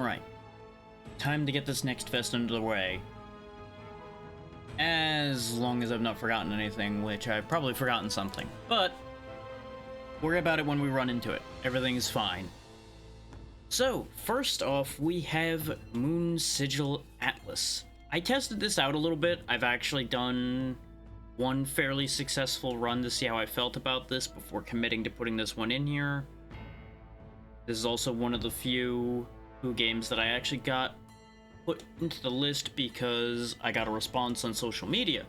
Alright, time to get this next fest under the way. As long as I've not forgotten anything, which I've probably forgotten something. But, worry about it when we run into it. Everything's fine. So, first off, we have Moonsigil Atlas. I tested this out a little bit. I've actually done one fairly successful run to see how I felt about this before committing to putting this one in here. This is also one of the few games that I actually got put into the list because I got a response on social media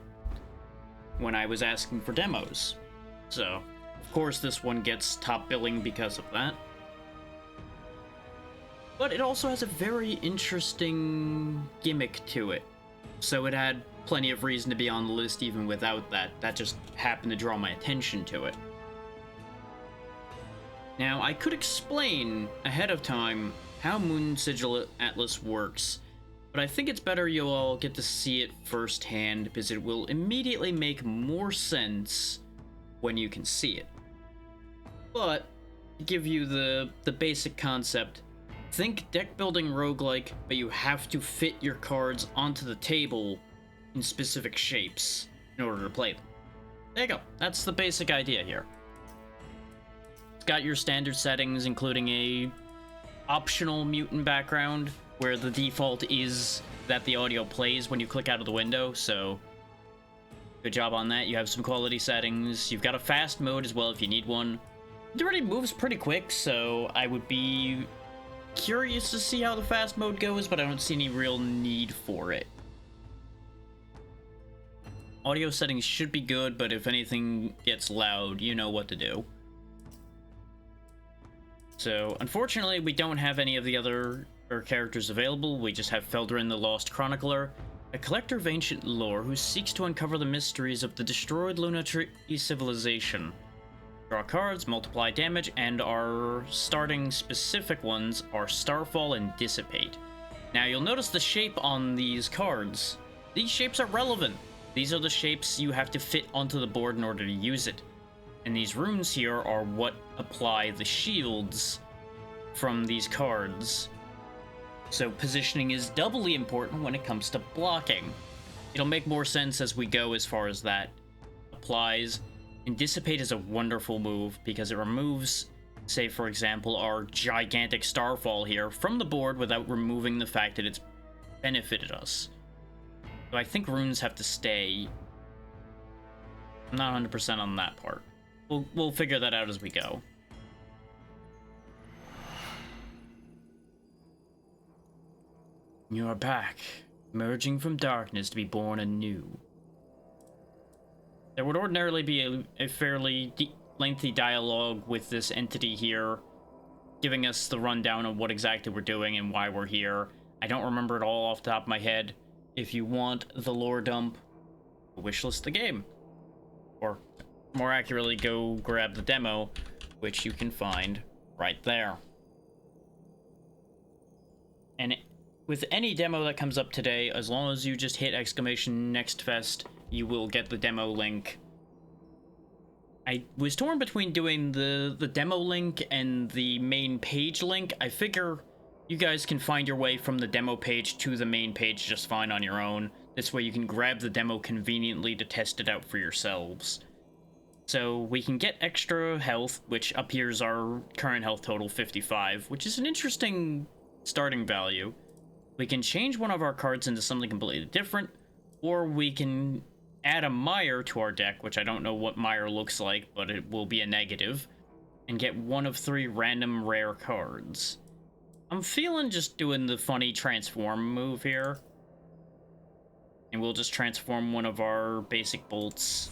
when I was asking for demos. So, of course, this one gets top billing because of that. But it also has a very interesting gimmick to it. So it had plenty of reason to be on the list even without that. That just happened to draw my attention to it. Now, I could explain ahead of time how Moonsigil Atlas works, but I think it's better you all get to see it firsthand because it will immediately make more sense when you can see it. But, to give you the basic concept, think deck building roguelike, but you have to fit your cards onto the table in specific shapes in order to play them. There you go, that's the basic idea here. It's got your standard settings, including a optional mutant background, where the default is that the audio plays when you click out of the window, so good job on that. You have some quality settings. You've got a fast mode as well if you need one. It already moves pretty quick, so I would be curious to see how the fast mode goes, but I don't see any real need for it. Audio settings should be good, but if anything gets loud, you know what to do. So, unfortunately, we don't have any of the other characters available. We just have Felderin the Lost Chronicler, a collector of ancient lore who seeks to uncover the mysteries of the destroyed Lunatry civilization. Draw cards, multiply damage, and our starting specific ones are Starfall and Dissipate. Now, you'll notice the shape on these cards. These shapes are relevant. These are the shapes you have to fit onto the board in order to use it. And these runes here are what apply the shields from these cards. So positioning is doubly important when it comes to blocking. It'll make more sense as we go as far as that applies. And Dissipate is a wonderful move because it removes, say for example, our gigantic Starfall here from the board without removing the fact that it's benefited us. So I think runes have to stay. I'm not 100% on that part. We'll figure that out as we go. You're back, emerging from darkness to be born anew. There would ordinarily be a fairly lengthy dialogue with this entity here, giving us the rundown of what exactly we're doing and why we're here. I don't remember it all off the top of my head. If you want the lore dump, wishlist the game. Or, more accurately, go grab the demo, which you can find right there. And with any demo that comes up today, as long as you just hit !nextfest, you will get the demo link. I was torn between doing the demo link and the main page link. I figure you guys can find your way from the demo page to the main page just fine on your own. This way you can grab the demo conveniently to test it out for yourselves. So we can get extra health, which up here's our current health total, 55, which is an interesting starting value. We can change one of our cards into something completely different, or we can add a mire to our deck, which I don't know what mire looks like, but it will be a negative, and get one of 3 random rare cards. I'm feeling just doing the funny transform move here. And we'll just transform one of our basic bolts.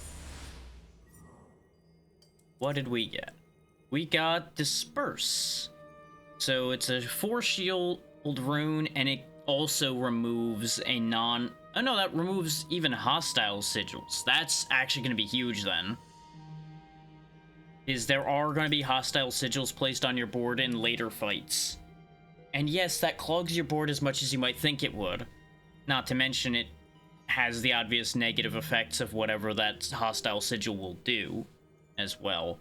What did we get? We got Disperse. So it's a 4 shield rune, and it also removes a non... Oh no, that removes even hostile sigils. That's actually going to be huge then. There are going to be hostile sigils placed on your board in later fights. And yes, that clogs your board as much as you might think it would. Not to mention it has the obvious negative effects of whatever that hostile sigil will do as well.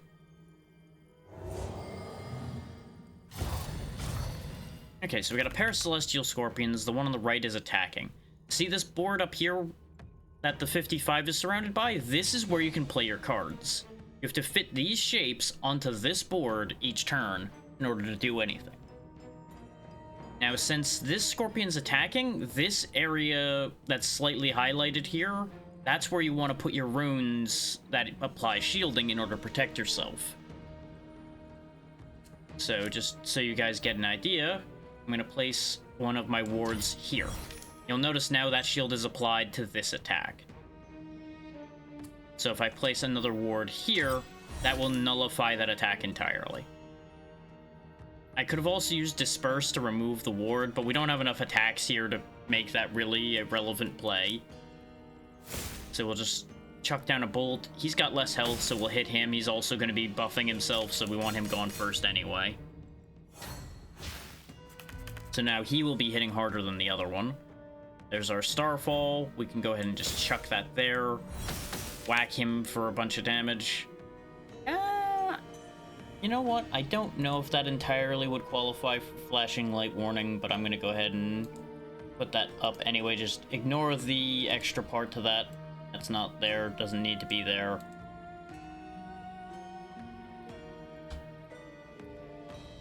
Okay, so we got a pair of Celestial Scorpions. The one on the right is attacking. See this board up here that the 55 is surrounded by? This is where you can play your cards. You have to fit these shapes onto this board each turn in order to do anything. Now, since this Scorpion's attacking, this area that's slightly highlighted here, that's where you want to put your runes that apply shielding in order to protect yourself. So, just so you guys get an idea, I'm going to place one of my wards here. You'll notice now that shield is applied to this attack. So if I place another ward here, that will nullify that attack entirely. I could have also used Disperse to remove the ward, but we don't have enough attacks here to make that really a relevant play. So we'll just chuck down a bolt. He's got less health, so we'll hit him. He's also going to be buffing himself, so we want him gone first anyway. So now he will be hitting harder than the other one. There's our Starfall. We can go ahead and just chuck that there. Whack him for a bunch of damage. You know what? I don't know if that entirely would qualify for Flashing Light Warning, but I'm going to go ahead and put that up anyway. Just ignore the extra part to that. That's not there. Doesn't need to be there.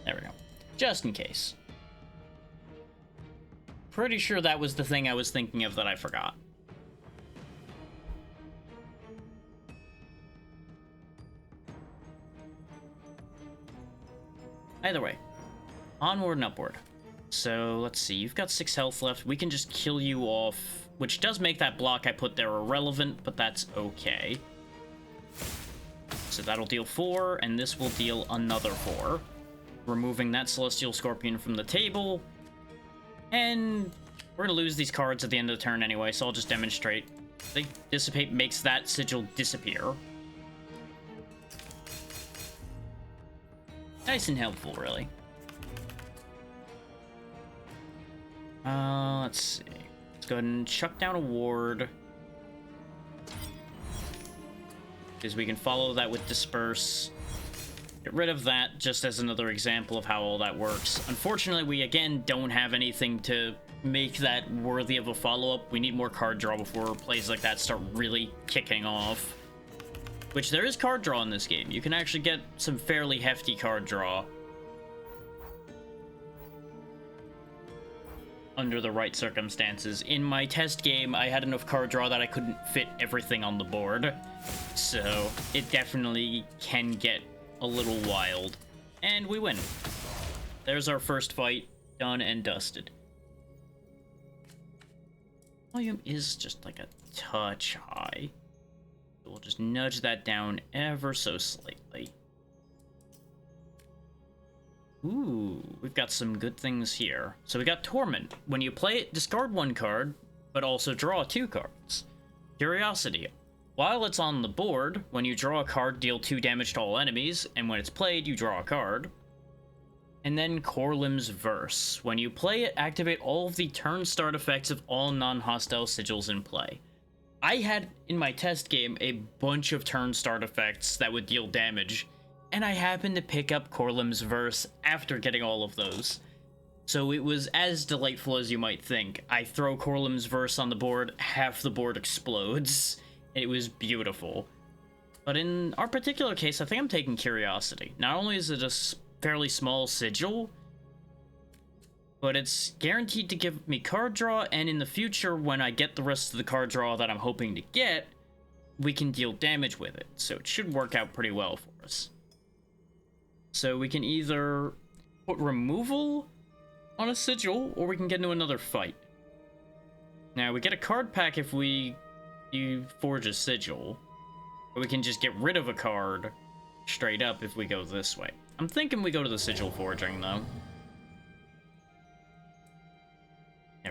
There we go. Just in case. Pretty sure that was the thing I was thinking of that I forgot. Either way, onward and upward. So, let's see, you've got 6 health left. We can just kill you off, which does make that block I put there irrelevant, but that's okay. So that'll deal 4, and this will deal another 4. Removing that Celestial Scorpion from the table. And we're going to lose these cards at the end of the turn anyway, so I'll just demonstrate. They dissipate makes that sigil disappear. Nice and helpful, really. Let's see. Let's go ahead and chuck down a ward. Because we can follow that with Disperse. Get rid of that, just as another example of how all that works. Unfortunately, we again don't have anything to make that worthy of a follow-up. We need more card draw before plays like that start really kicking off. Which, there is card draw in this game. You can actually get some fairly hefty card draw. Under the right circumstances. In my test game, I had enough card draw that I couldn't fit everything on the board. So, it definitely can get a little wild. And we win. There's our first fight, done and dusted. Volume is just like a touch high. We'll just nudge that down ever so slightly. Ooh, we've got some good things here. So we got Torment. When you play it, discard 1 card, but also draw 2 cards. Curiosity. While it's on the board, when you draw a card, deal 2 damage to all enemies, and when it's played, you draw a card. And then Corlim's Verse. When you play it, activate all of the turn start effects of all non-hostile sigils in play. I had, in my test game, a bunch of turn start effects that would deal damage, and I happened to pick up Corlim's Verse after getting all of those. So it was as delightful as you might think. I throw Corlim's Verse on the board, half the board explodes, and it was beautiful. But in our particular case, I think I'm taking Curiosity. Not only is it a fairly small sigil, but it's guaranteed to give me card draw, and in the future, when I get the rest of the card draw that I'm hoping to get, we can deal damage with it. So it should work out pretty well for us. So we can either put removal on a sigil, or we can get into another fight. Now, we get a card pack if you forge a sigil, or we can just get rid of a card straight up if we go this way. I'm thinking we go to the sigil forging, though.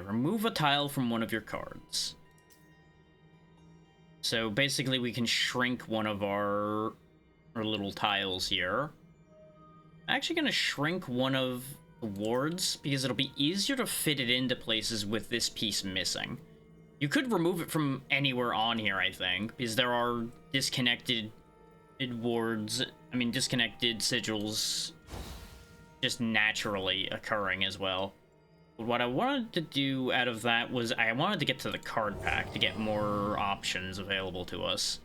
Remove a tile from one of your cards. So basically we can shrink one of our little tiles here. I'm actually going to shrink one of the wards because it'll be easier to fit it into places with this piece missing. You could remove it from anywhere on here, I think, because there are disconnected wards, disconnected sigils just naturally occurring as well. But what I wanted to do out of that was I wanted to get to the card pack to get more options available to us.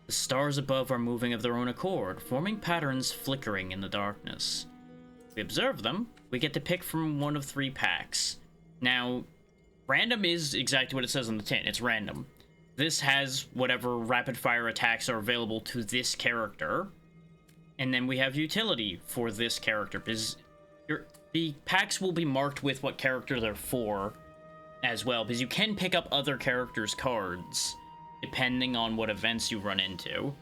The stars above are moving of their own accord, forming patterns flickering in the darkness. If we observe them, we get to pick from one of 3 packs. Now, random is exactly what it says on the tin. It's random. This has whatever rapid-fire attacks are available to this character. And then we have utility for this character, because the packs will be marked with what character they're for as well, because you can pick up other characters' cards depending on what events you run into.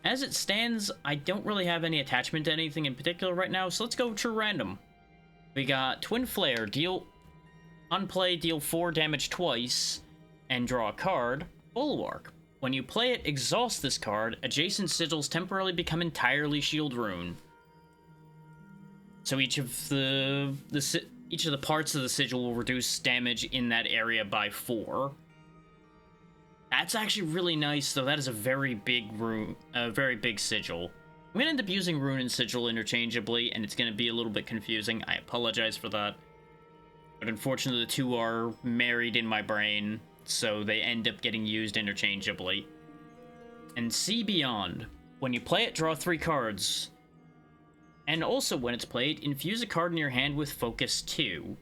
As it stands, I don't really have any attachment to anything in particular right now, so let's go true random. We got Twin Flare, on play, deal 4 damage twice, and draw a card. Bulwark. When you play it, exhaust this card, adjacent sigils temporarily become entirely shield rune. So each of the parts of the sigil will reduce damage in that area by 4. That's actually really nice, though. That is a very big rune, a very big sigil. I'm gonna end up using rune and sigil interchangeably, and it's gonna be a little bit confusing. I apologize for that. But unfortunately, the two are married in my brain, so they end up getting used interchangeably. And See Beyond. When you play it, draw 3 cards. And also, when it's played, infuse a card in your hand with Focus 2.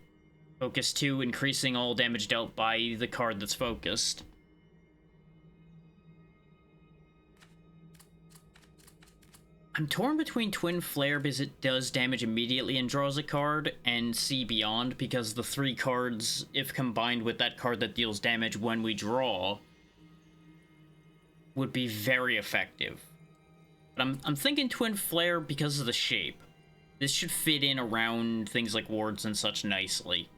Focus 2 increasing all damage dealt by the card that's focused. I'm torn between Twin Flare because it does damage immediately and draws a card, and See Beyond because the 3 cards, if combined with that card that deals damage when we draw, would be very effective. But I'm thinking Twin Flare because of the shape. This should fit in around things like wards and such nicely.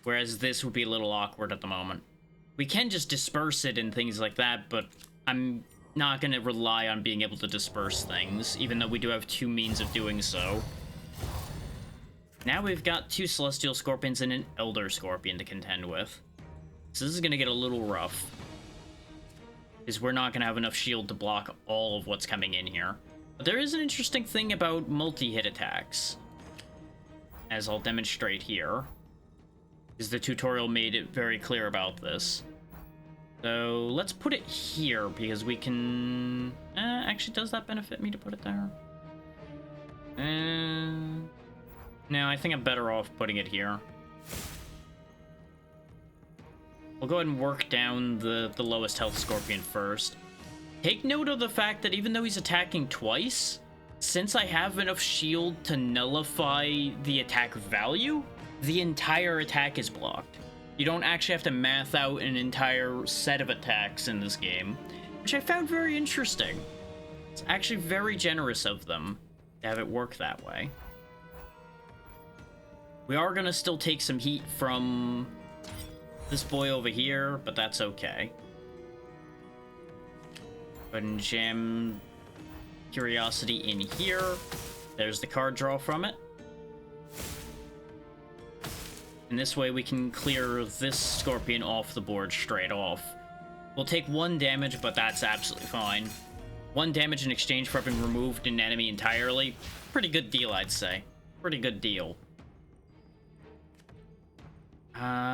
Whereas this would be a little awkward at the moment. We can just disperse it and things like that, but I'm not going to rely on being able to disperse things, even though we do have 2 means of doing so. Now we've got 2 Celestial Scorpions and an Elder Scorpion to contend with. So this is going to get a little rough, because we're not going to have enough shield to block all of what's coming in here. But there is an interesting thing about multi-hit attacks, as I'll demonstrate here, because the tutorial made it very clear about this. So let's put it here, because we can... actually, does that benefit me to put it there? No, I think I'm better off putting it here. We'll go ahead and work down the lowest health Scorpion first. Take note of the fact that even though he's attacking twice, since I have enough shield to nullify the attack value, the entire attack is blocked. You don't actually have to math out an entire set of attacks in this game, which I found very interesting. It's actually very generous of them to have it work that way. We are going to still take some heat from this boy over here, but that's okay. Go ahead and jam Curiosity in here. There's the card draw from it. And this way we can clear this Scorpion off the board straight off. We'll take 1 damage, but that's absolutely fine. 1 damage in exchange for having removed an enemy entirely. Pretty good deal, I'd say. Pretty good deal.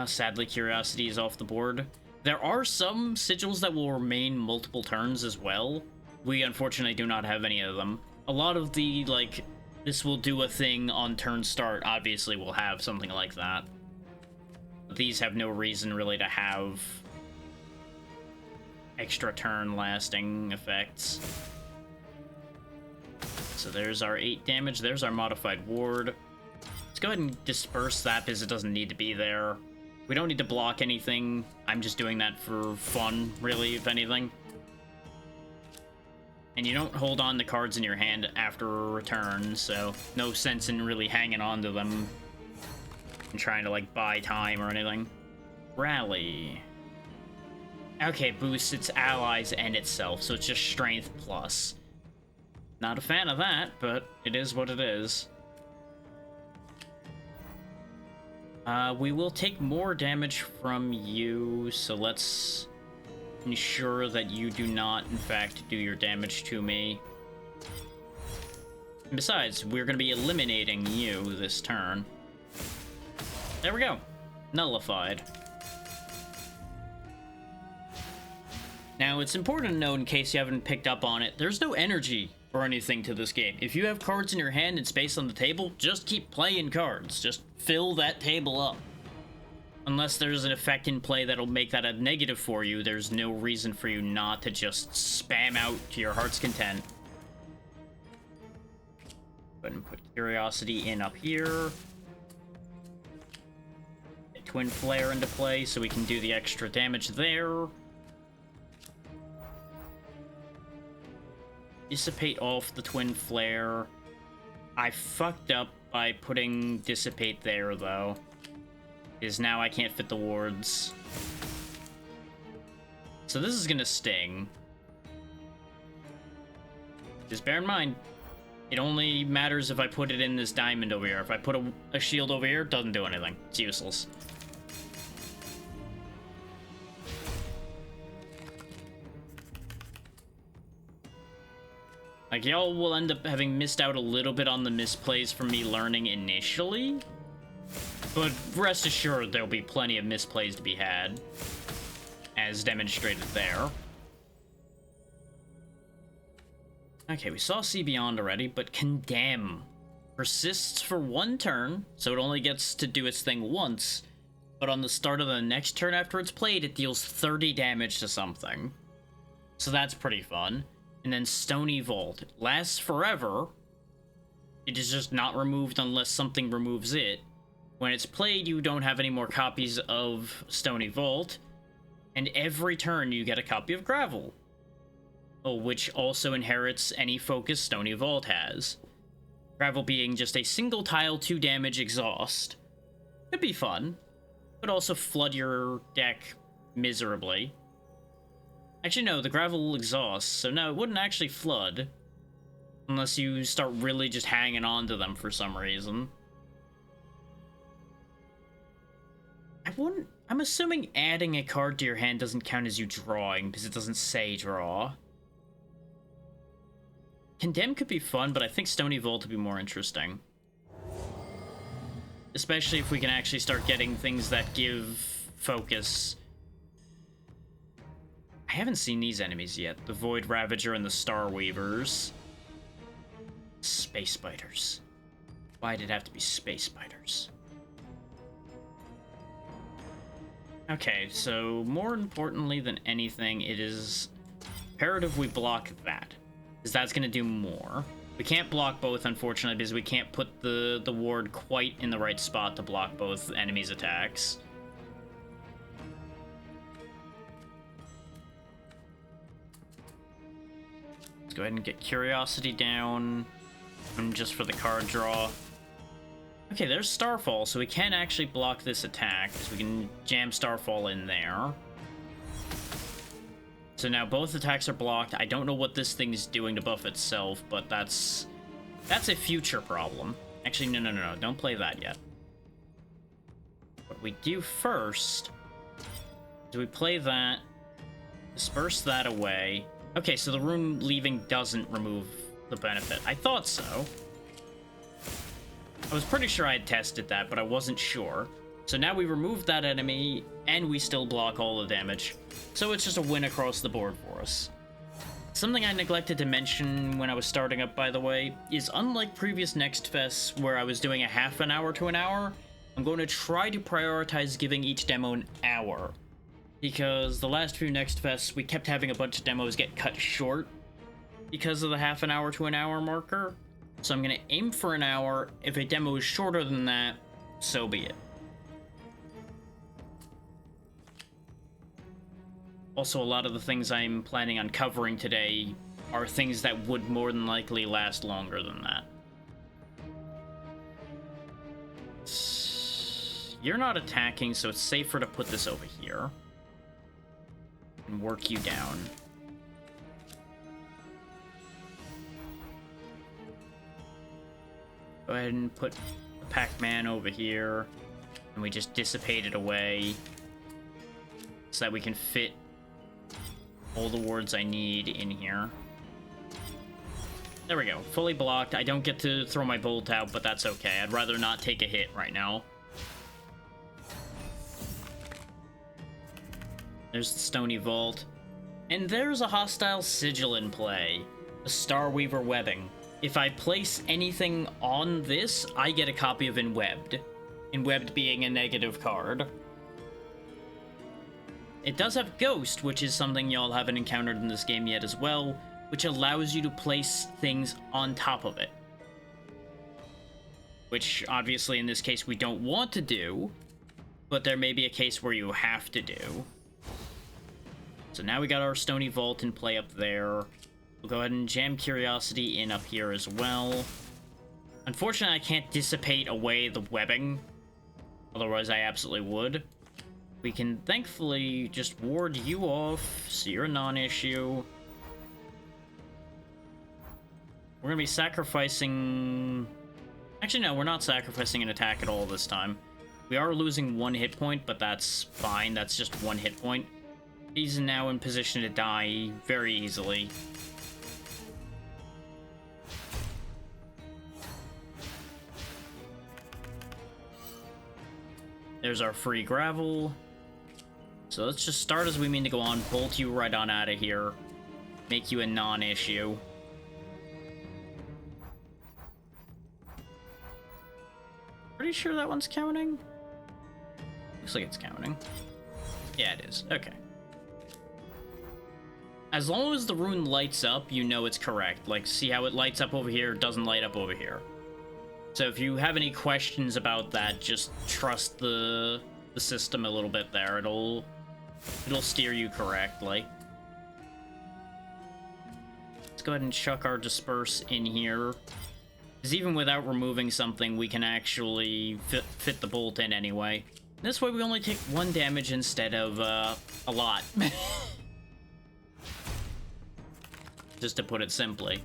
Sadly, Curiosity is off the board. There are some sigils that will remain multiple turns as well. We unfortunately do not have any of them. A lot of the, like, this will do a thing on turn start, obviously will have something like that. But these have no reason really to have extra turn lasting effects. So there's our 8 damage, there's our modified ward. Let's go ahead and disperse that because it doesn't need to be there. We don't need to block anything. I'm just doing that for fun, really, if anything. And you don't hold on to cards in your hand after a return, so no sense in really hanging on to them and trying to, like, buy time or anything. Rally. Okay, boosts its allies and itself, so it's just strength plus. Not a fan of that, but it is what it is. We will take more damage from you, so let's ensure that you do not, in fact, do your damage to me. And besides, we're going to be eliminating you this turn. There we go. Nullified. Now, it's important to note, in case you haven't picked up on it, there's no energy or anything to this game. If you have cards in your hand and space on the table, just keep playing cards. Just fill that table up. Unless there's an effect in play that'll make that a negative for you, there's no reason for you not to just spam out to your heart's content. Go ahead and put Curiosity in up here. Get Twin Flare into play so we can do the extra damage there. Dissipate off the Twin Flare. I fucked up by putting Dissipate there, though. Because now I can't fit the wards. So this is gonna sting. Just bear in mind, it only matters if I put it in this diamond over here. If I put a shield over here, it doesn't do anything. It's useless. Like, y'all will end up having missed out a little bit on the misplays from me learning initially. But rest assured, there'll be plenty of misplays to be had, as demonstrated there. Okay, we saw See Beyond already, but Condemn persists for 1 turn, so it only gets to do its thing once, but on the start of the next turn after it's played, it deals 30 damage to something. So that's pretty fun. And then Stony Vault lasts forever. It is just not removed unless something removes it. When it's played, you don't have any more copies of Stony Vault, and every turn you get a copy of Gravel. Oh, which also inherits any focus Stony Vault has. Gravel being just a single tile 2 damage exhaust. Could be fun, but also flood your deck miserably. Actually, no, the Gravel exhausts, so no, it wouldn't actually flood. Unless you start really just hanging on to them for some reason. I'm assuming adding a card to your hand doesn't count as you drawing, because it doesn't say draw. Condemn could be fun, but I think Stony Vault would be more interesting. Especially if we can actually start getting things that give focus. I haven't seen these enemies yet. The Void Ravager and the Star Weavers. Space Spiders. Why did it have to be Space Spiders? Okay, so more importantly than anything, it is imperative we block that, because that's going to do more. We can't block both, unfortunately, because we can't put the ward quite in the right spot to block both enemies' attacks. Let's go ahead and get Curiosity down, and just for the card draw. Okay, there's Starfall, so we can actually block this attack, because we can jam Starfall in there. So now both attacks are blocked. I don't know what this thing is doing to buff itself, but that's a future problem. Actually, no, don't play that yet. What we do first is we play that, disperse that away. Okay, so the rune leaving doesn't remove the benefit. I thought so. I was pretty sure I had tested that, but I wasn't sure. So now we removed that enemy, and we still block all the damage. So it's just a win across the board for us. Something I neglected to mention when I was starting up, by the way, is unlike previous Next Fests where I was doing a half an hour to an hour, I'm going to try to prioritize giving each demo an hour. Because the last few Next Fests, we kept having a bunch of demos get cut short because of the half an hour to an hour marker. So I'm going to aim for an hour. If a demo is shorter than that, so be it. Also, a lot of the things I'm planning on covering today are things that would more than likely last longer than that. You're not attacking, so it's safer to put this over here. And work you down. Go ahead and put the Pac-Man over here, and we just dissipate it away so that we can fit all the wards I need in here. There we go. Fully blocked. I don't get to throw my bolt out, but that's okay. I'd rather not take a hit right now. There's the Stony Vault. And there's a hostile sigil in play. The Starweaver Webbing. If I place anything on this, I get a copy of Enwebbed. Enwebbed being a negative card. It does have Ghost, which is something y'all haven't encountered in this game yet as well, which allows you to place things on top of it. Which, obviously, in this case, we don't want to do, but there may be a case where you have to do. So now we got our Stony Vault in play up there. We'll go ahead and jam Curiosity in up here as well. Unfortunately, I can't dissipate away the webbing. Otherwise, I absolutely would. We can thankfully just ward you off, so you're a non-issue. We're gonna be sacrificing... Actually, no, we're not sacrificing an attack at all this time. We are losing 1 hit point, but that's fine. That's just 1 hit point. He's now in position to die very easily. There's our free gravel. So let's just start as we mean to go on, bolt you right on out of here, make you a non-issue. Pretty sure that one's counting? Looks like it's counting. Yeah, it is. Okay. As long as the rune lights up, you know it's correct. Like, see how it lights up over here, doesn't light up over here. So if you have any questions about that, just trust the system a little bit there. It'll steer you correctly. Let's go ahead and chuck our Disperse in here. Because even without removing something, we can actually fit the bolt in anyway. This way we only take 1 damage instead of a lot. Just to put it simply.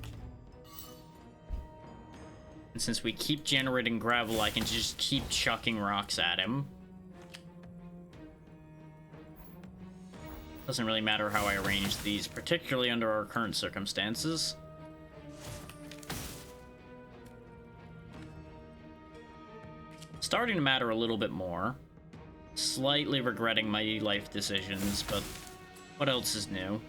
And since we keep generating gravel, I can just keep chucking rocks at him. Doesn't really matter how I arrange these, particularly under our current circumstances. Starting to matter a little bit more. Slightly regretting my life decisions, but what else is new?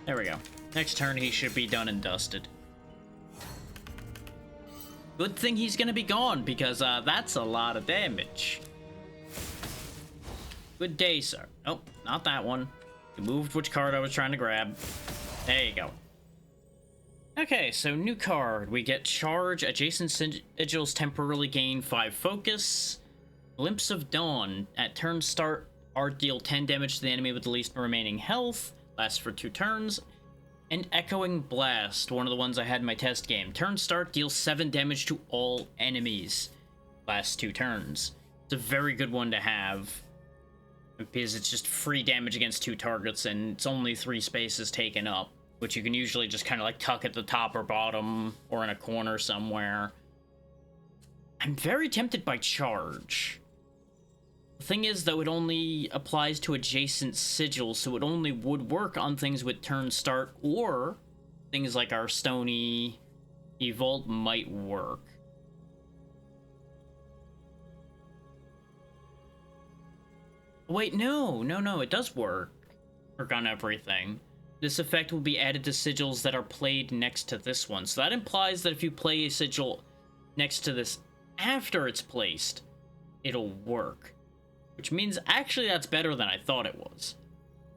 There we go. Next turn he should be done and dusted. Good thing he's gonna be gone, because that's a lot of damage. Good day, sir. Oh, not that one. You moved which card I was trying to grab. There you go. Okay, so new card. We get Charge. Adjacent sigils temporarily gain 5 focus. Glimpse of Dawn. At turn start, art deal 10 damage to the enemy with the least remaining health. Lasts for 2 turns. And Echoing Blast, one of the ones I had in my test game. Turn start, deals 7 damage to all enemies. Last 2 turns. It's a very good one to have. Because it's just free damage against 2 targets, and it's only 3 spaces taken up. Which you can usually just kind of like tuck at the top or bottom, or in a corner somewhere. I'm very tempted by Charge. The thing is, though, it only applies to adjacent sigils, so it only would work on things with turn start, or things like our Stony Vault might work. Wait, no, it does work on everything. This effect will be added to sigils that are played next to this one. So that implies that if you play a sigil next to this after it's placed, it'll work. Which means, actually, that's better than I thought it was.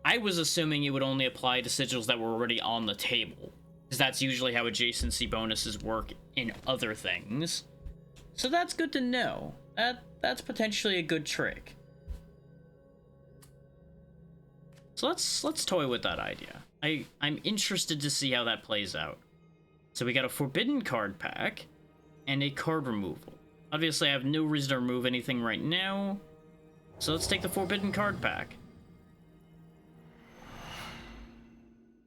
I was assuming it would only apply to sigils that were already on the table, because that's usually how adjacency bonuses work in other things. So that's good to know. That's potentially a good trick. So let's toy with that idea. I'm interested to see how that plays out. So we got a Forbidden card pack, and a card removal. Obviously, I have no reason to remove anything right now. So let's take the Forbidden card pack.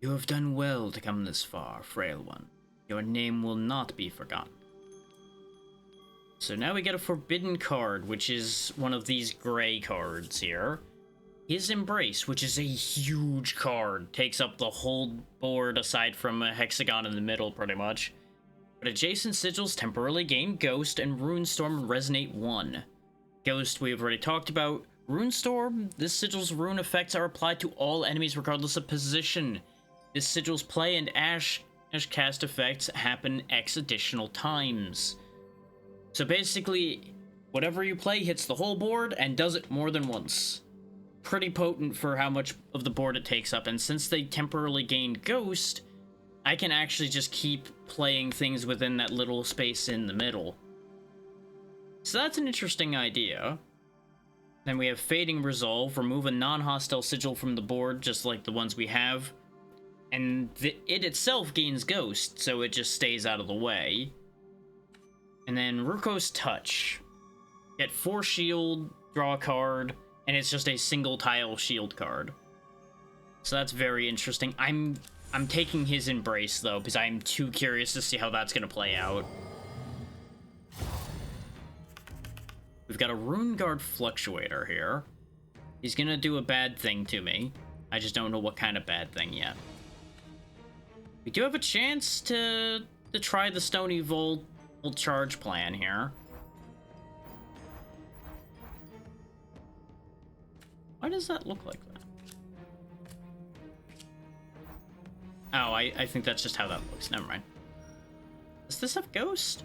You have done well to come this far, frail one. Your name will not be forgotten. So now we get a Forbidden card, which is one of these gray cards here. His Embrace, which is a huge card, takes up the whole board aside from a hexagon in the middle, pretty much. But adjacent sigils temporarily gain Ghost, and Runestorm Resonate 1. Ghost we've already talked about. Runestorm, this sigil's rune effects are applied to all enemies regardless of position. This sigil's play and Ash cast effects happen X additional times. So basically, whatever you play hits the whole board and does it more than once. Pretty potent for how much of the board it takes up, and since they temporarily gain Ghost, I can actually just keep playing things within that little space in the middle. So that's an interesting idea. Then we have Fading Resolve, remove a non-hostile sigil from the board, just like the ones we have. And it itself gains Ghost, so it just stays out of the way. And then Ruko's Touch. Get 4 shield, draw a card, and it's just a single tile shield card. So that's very interesting. I'm taking his Embrace, though, because I'm too curious to see how that's going to play out. We've got a Rune Guard Fluctuator here. He's going to do a bad thing to me. I just don't know what kind of bad thing yet. We do have a chance to try the Stony Volt charge plan here. Why does that look like that? Oh, I think that's just how that looks. Never mind. Does this have Ghost?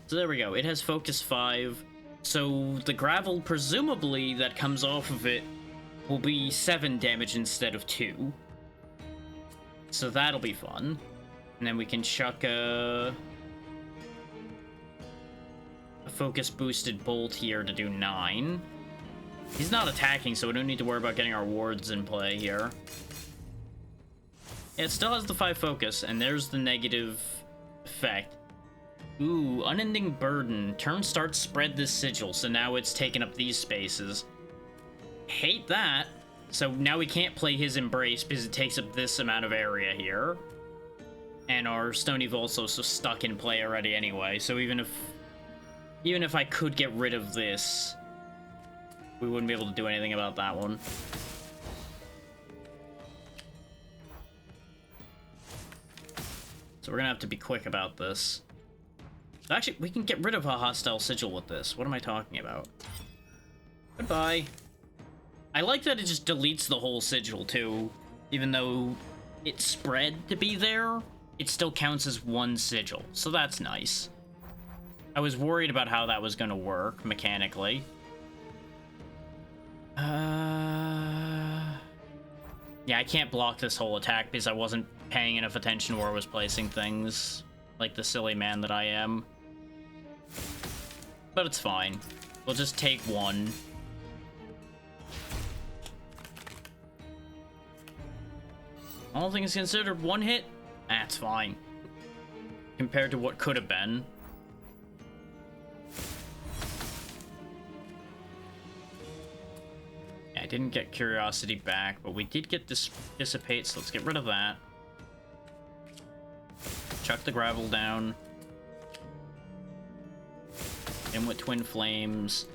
So there we go. It has Focus 5. So the gravel, presumably, that comes off of it will be 7 damage instead of 2. So that'll be fun. And then we can chuck a Focus boosted Bolt here to do 9. He's not attacking, so we don't need to worry about getting our wards in play here. Yeah, it still has the 5 Focus, and there's the negative effect. Ooh, Unending Burden. Turn start, spread this sigil, so now it's taken up these spaces. Hate that. So now we can't play his Embrace because it takes up this amount of area here. And our Stony Volt's also stuck in play already anyway, so even if I could get rid of this, we wouldn't be able to do anything about that one. So we're gonna have to be quick about this. Actually, we can get rid of a hostile sigil with this. What am I talking about? Goodbye. I like that it just deletes the whole sigil, too. Even though it's spread to be there, it still counts as one sigil. So that's nice. I was worried about how that was going to work, mechanically. Yeah, I can't block this whole attack because I wasn't paying enough attention where I was placing things. Like the silly man that I am. But it's fine. We'll just take 1. All things considered, 1 hit? That's fine. Compared to what could have been. Yeah, I didn't get Curiosity back, but we did get this Dissipate, so let's get rid of that. Chuck the gravel down. In with Twin Flames.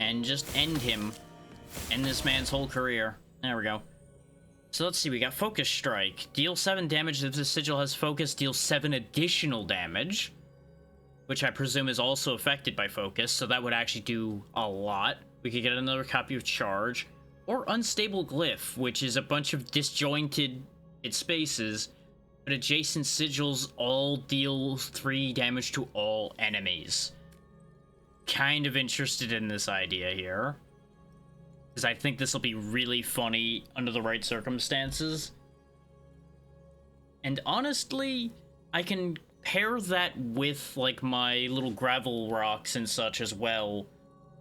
And just end him. End this man's whole career. There we go. So let's see, we got Focus Strike. Deal 7 damage if the sigil has Focus. Deal 7 additional damage. Which I presume is also affected by Focus, so that would actually do a lot. We could get another copy of Charge. Or Unstable Glyph, which is a bunch of disjointed spaces. But adjacent sigils all deal 3 damage to all enemies. Kind of interested in this idea here. Because I think this will be really funny under the right circumstances. And honestly, I can pair that with, like, my little gravel rocks and such as well.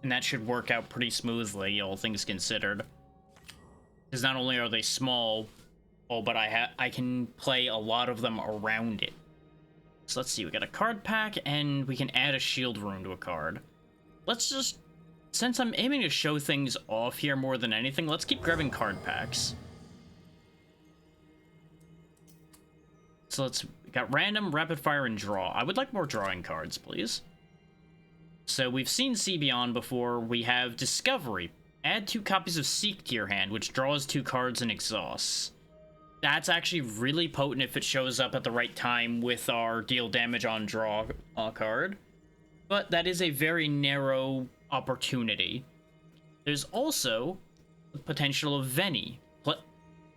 And that should work out pretty smoothly, all things considered. Because not only are they small, but I can play a lot of them around it. So let's see, we got a card pack, and we can add a shield rune to a card. Let's just, since I'm aiming to show things off here more than anything, let's keep grabbing card packs. So we got random, rapid fire, and draw. I would like more drawing cards, please. So we've seen See Beyond before. We have Discovery. Add 2 copies of Seek to your hand, which draws 2 cards and exhausts. That's actually really potent if it shows up at the right time with our deal damage on draw card. But that is a very narrow opportunity. There's also the potential of Veni.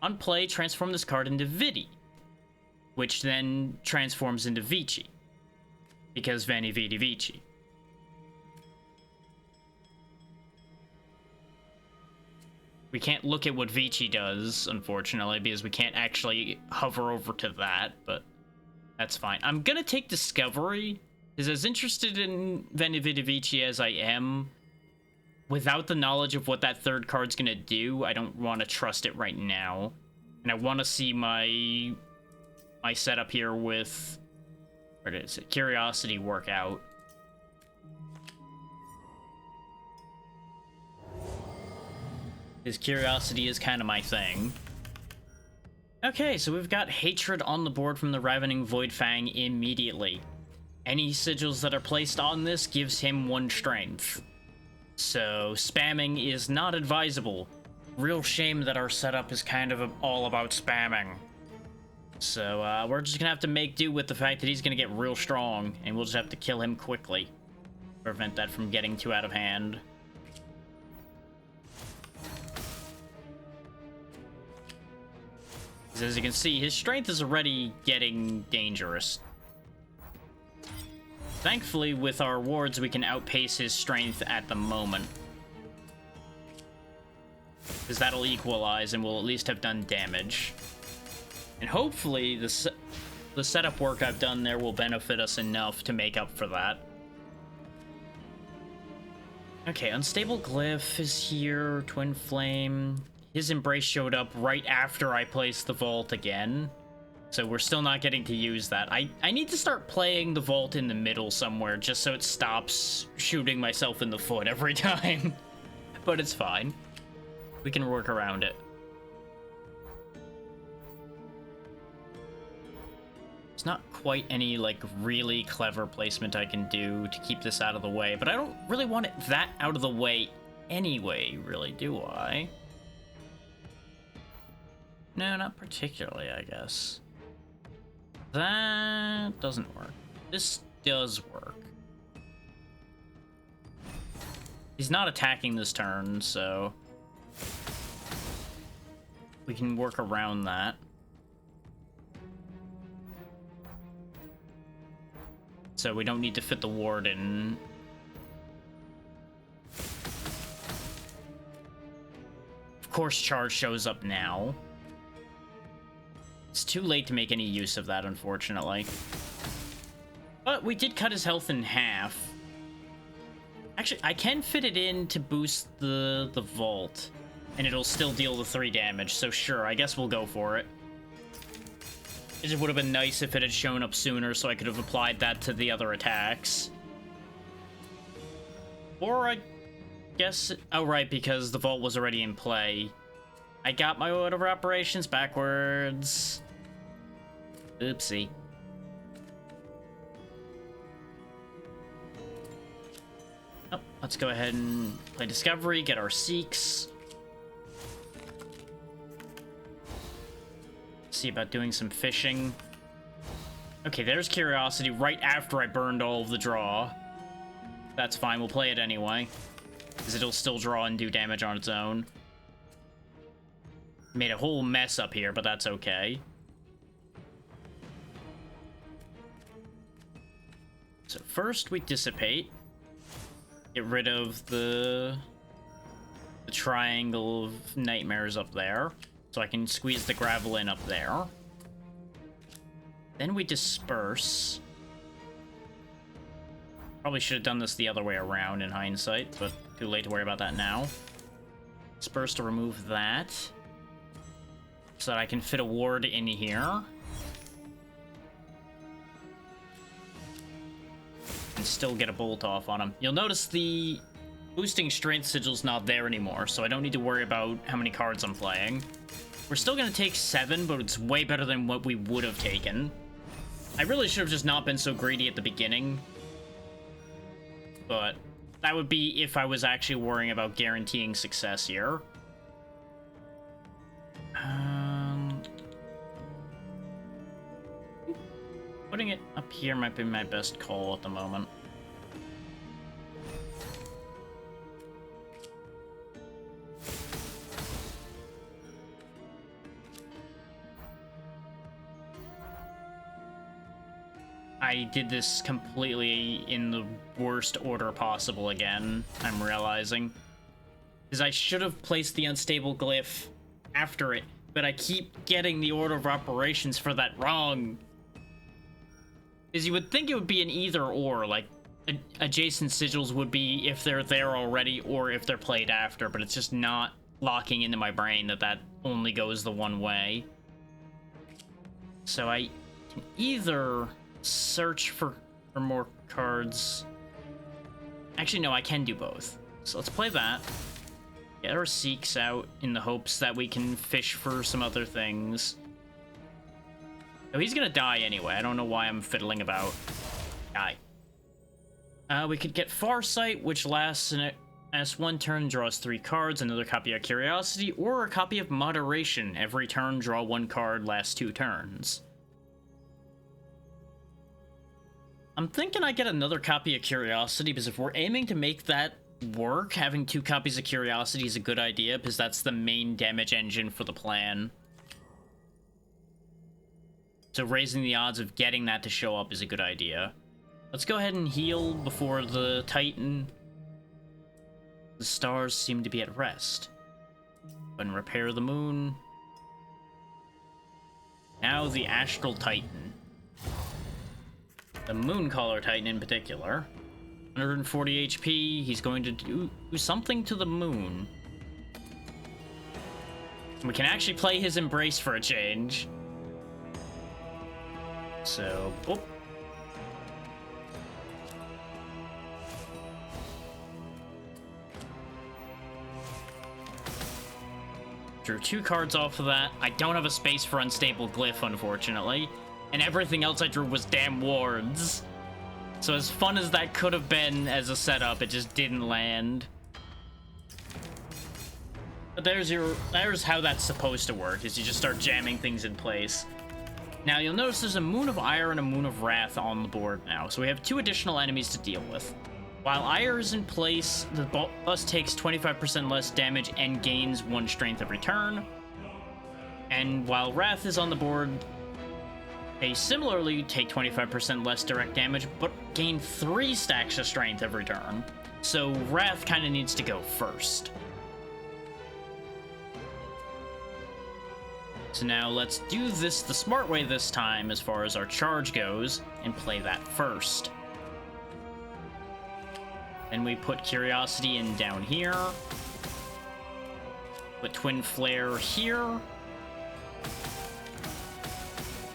On play, transform this card into Vidi, which then transforms into Vici, because Veni, Vidi, Vici. We can't look at what Vici does, unfortunately, because we can't actually hover over to that, but that's fine. I'm gonna take Discovery, because as interested in Veni, Vidi, Vici as I am, without the knowledge of what that third card's gonna do, I don't want to trust it right now. And I want to see my setup here with, where is it? Curiosity work out. His curiosity is kind of my thing. Okay, so we've got Hatred on the board from the Ravening Voidfang immediately. Any sigils that are placed on this gives him 1 strength. So spamming is not advisable. Real shame that our setup is kind of all about spamming. So we're just gonna have to make do with the fact that he's gonna get real strong, and we'll just have to kill him quickly. Prevent that from getting too out of hand. As you can see, his strength is already getting dangerous. Thankfully, with our wards, we can outpace his strength at the moment. Because that'll equalize and we'll at least have done damage. And hopefully, the setup work I've done there will benefit us enough to make up for that. Okay, Unstable Glyph is here, Twin Flame. His Embrace showed up right after I placed the Vault again. So we're still not getting to use that. I need to start playing the Vault in the middle somewhere just so it stops shooting myself in the foot every time. But it's fine. We can work around it. It's not quite any, like, really clever placement I can do to keep this out of the way, but I don't really want it that out of the way anyway, really, do I? No, not particularly, I guess. That doesn't work. This does work. He's not attacking this turn, so we can work around that. So we don't need to fit the ward in. Of course, charge shows up now. It's too late to make any use of that, unfortunately. But we did cut his health in half. Actually, I can fit it in to boost the vault, and it'll still deal the 3 damage, so sure, I guess we'll go for it. It just would have been nice if it had shown up sooner so I could have applied that to the other attacks. Or I guess... Oh, right, because the vault was already in play. I got my order of operations backwards. Oopsie. Oh, let's go ahead and play Discovery, get our Seeks. See about doing some fishing. Okay, there's Curiosity right after I burned all of the draw. That's fine, we'll play it anyway, because it'll still draw and do damage on its own. Made a whole mess up here, but that's okay. So first we dissipate. Get rid of the triangle of nightmares up there. So I can squeeze the gravel in up there. Then we disperse. Probably should have done this the other way around in hindsight, but too late to worry about that now. Disperse to remove that. So that I can fit a ward in here. And still get a bolt off on him. You'll notice the boosting strength sigil's not there anymore, so I don't need to worry about how many cards I'm playing. We're still gonna take 7, but it's way better than what we would have taken. I really should have just not been so greedy at the beginning. but that would be if I was actually worrying about guaranteeing success here. Putting it up here might be my best call at the moment. I did this completely in the worst order possible again, I'm realizing. Because I should have placed the unstable glyph after it, but I keep getting the order of operations for that wrong. Because you would think it would be an either or, like, adjacent sigils would be if they're there already or if they're played after, but it's just not locking into my brain that that only goes the one way. So I can either search for more cards. Actually, no, I can do both. So let's play that. Get our Seeks out in the hopes that we can fish for some other things. Oh, he's gonna die anyway. I don't know why I'm fiddling about. Die. We could get Farsight, which lasts one turn, draws 3 cards, another copy of Curiosity, or a copy of Moderation. Every turn, draw 1 card, lasts 2 turns. I'm thinking I get another copy of Curiosity, because if we're aiming to make that work, having 2 copies of Curiosity is a good idea, because that's the main damage engine for the plan. So raising the odds of getting that to show up is a good idea. Let's go ahead and heal before the Titan. The stars seem to be at rest. And repair the moon. Now the Astral Titan. The Mooncaller Titan in particular. 140 HP, he's going to do something to the moon. We can actually play his Embrace for a change. So, oh. Drew 2 cards off of that. I don't have a space for Unstable Glyph, unfortunately. And everything else I drew was damn wards. So as fun as that could have been as a setup, it just didn't land. But there's how that's supposed to work, is you just start jamming things in place. Now you'll notice there's a Moon of Ire and a Moon of Wrath on the board now, so we have 2 additional enemies to deal with. While Ire is in place, the boss takes 25% less damage and gains 1 strength every turn. And while Wrath is on the board, they similarly take 25% less direct damage, but gain 3 stacks of strength every turn. So Wrath kind of needs to go first. So now let's do this the smart way this time as far as our charge goes, and play that first. Then we put Curiosity in down here. Put Twin Flare here.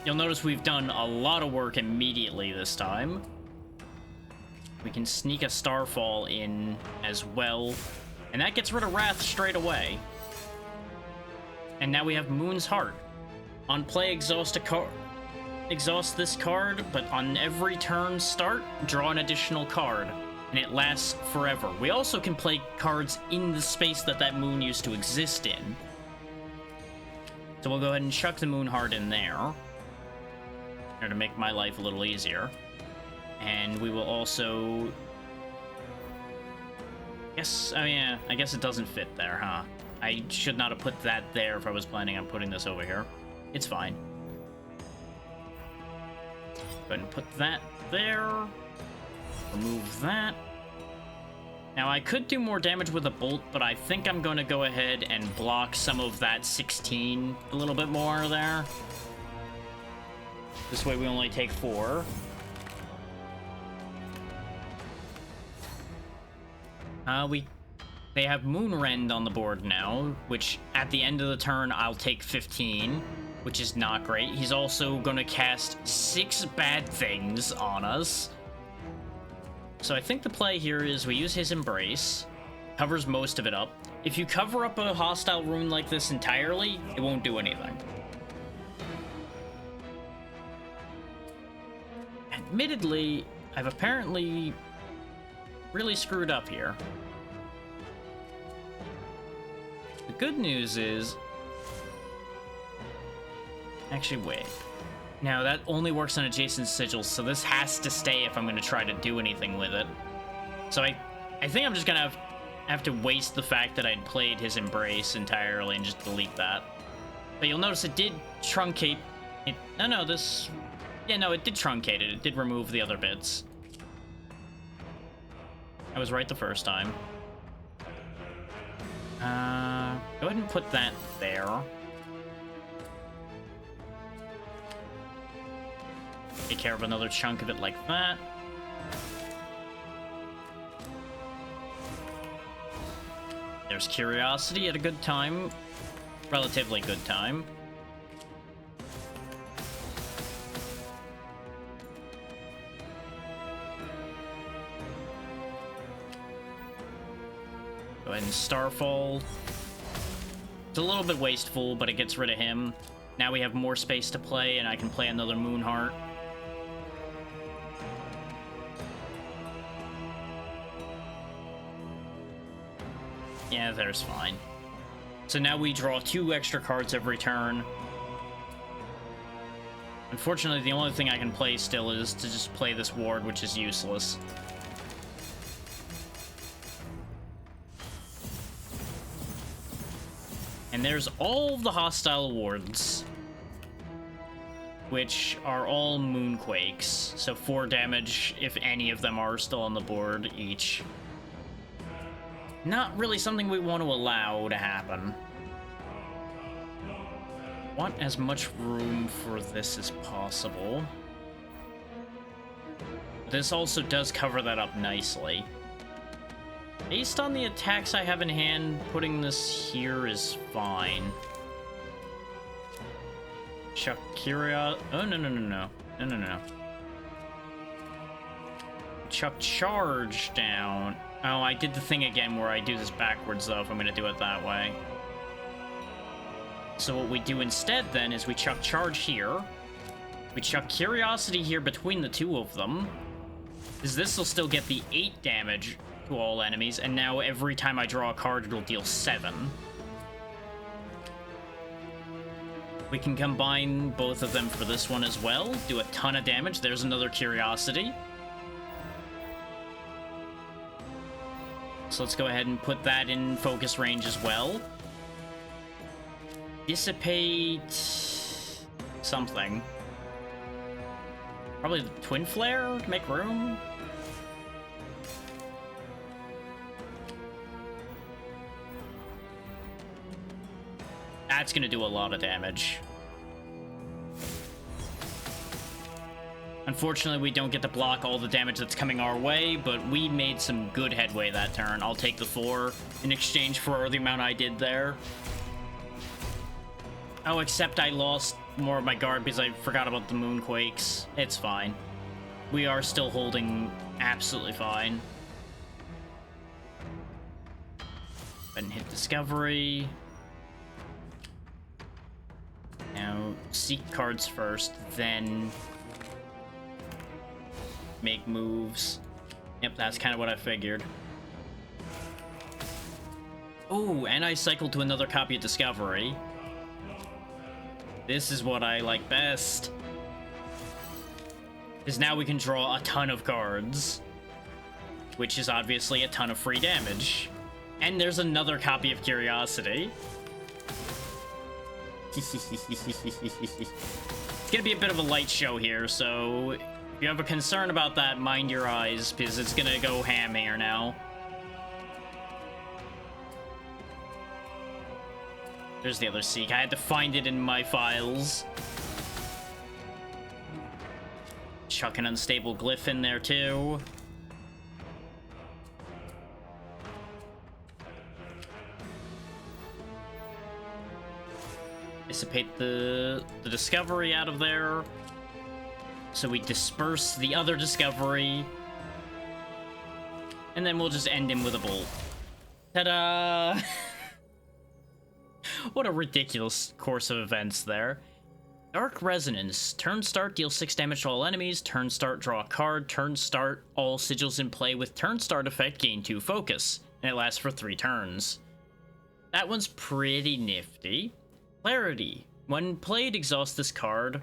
You'll notice we've done a lot of work immediately this time. We can sneak a Starfall in as well, and that gets rid of Wrath straight away. And now we have Moon's Heart. On play, exhaust this card, but on every turn start, draw an additional card, and it lasts forever. We also can play cards in the space that moon used to exist in. So we'll go ahead and chuck the Moon Heart in there to make my life a little easier. And we will also... I guess it doesn't fit there, huh? I should not have put that there if I was planning on putting this over here. It's fine. Go ahead and put that there. Remove that. Now, I could do more damage with a bolt, but I think I'm going to go ahead and block some of that 16 a little bit more there. This way we only take 4. They have Moonrend on the board now, which at the end of the turn I'll take 15, which is not great. He's also going to cast 6 bad things on us. So I think the play here is we use his Embrace, covers most of it up. If you cover up a hostile rune like this entirely, it won't do anything. Admittedly, I've apparently really screwed up here. The good news is... Actually, wait. Now, that only works on adjacent sigils, so this has to stay if I'm going to try to do anything with it. So I think I'm just going to have to waste the fact that I'd played his Embrace entirely and just delete that. But you'll notice it did truncate... it did truncate it. It did remove the other bits. I was right the first time. Go ahead and put that there. Take care of another chunk of it like that. There's Curiosity at a good time. Relatively good time. Go ahead and Starfall. It's a little bit wasteful, but it gets rid of him. Now we have more space to play, and I can play another Moonheart. Yeah, there's fine. So now we draw 2 extra cards every turn. Unfortunately, the only thing I can play still is to just play this ward, which is useless. And there's all of the hostile wards, which are all Moonquakes. So 4 damage if any of them are still on the board each. Not really something we want to allow to happen. Want as much room for this as possible. This also does cover that up nicely. Based on the attacks I have in hand, putting this here is fine. Chuck Curia... Oh, no. Chuck Charge down. Oh, I did the thing again where I do this backwards, though, if I'm going to do it that way. So what we do instead, then, is we chuck Charge here. We chuck Curiosity here between the 2 of them. Because this will still get the 8 damage to all enemies, and now every time I draw a card, it'll deal 7. We can combine both of them for this one as well. Do a ton of damage. There's another Curiosity. So let's go ahead and put that in focus range as well. Dissipate... something. Probably the Twin Flare to make room? That's gonna do a lot of damage. Unfortunately, we don't get to block all the damage that's coming our way, but we made some good headway that turn. I'll take the 4 in exchange for the amount I did there. Oh, except I lost more of my guard because I forgot about the Moonquakes. It's fine. We are still holding absolutely fine. And hit Discovery. Now, seek cards first, then make moves. Yep, that's kind of what I figured. Oh, and I cycled to another copy of Discovery. This is what I like best. Because now we can draw a ton of cards. Which is obviously a ton of free damage. And there's another copy of Curiosity. It's gonna be a bit of a light show here, so if you have a concern about that, mind your eyes, because it's gonna go ham here now. There's the other Seek. I had to find it in my files. Chuck an Unstable Glyph in there, too. Dissipate the Discovery out of there. So we disperse the other Discovery. And then we'll just end him with a bolt. Ta-da! What a ridiculous course of events there. Dark Resonance. Turn start, deal 6 damage to all enemies. Turn start, draw a card. Turn start, all sigils in play with turn start effect gain 2 focus. And it lasts for 3 turns. That one's pretty nifty. Clarity. When played, exhaust this card.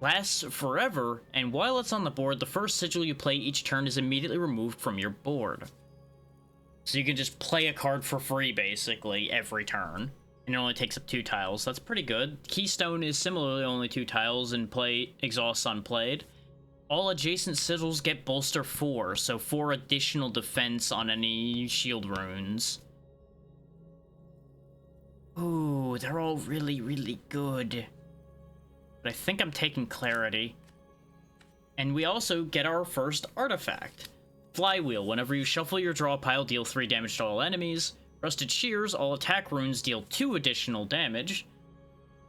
Lasts forever, and while it's on the board, the first sigil you play each turn is immediately removed from your board. So you can just play a card for free, basically, every turn. And it only takes up 2 tiles. That's pretty good. Keystone is similarly only 2 tiles and exhausts unplayed. All adjacent sigils get bolster 4, so 4 additional defense on any shield runes. Ooh, they're all really, really good. But I think I'm taking Clarity. And we also get our first artifact. Flywheel. Whenever you shuffle your draw pile, deal 3 damage to all enemies. Rusted Shears. All attack runes deal 2 additional damage.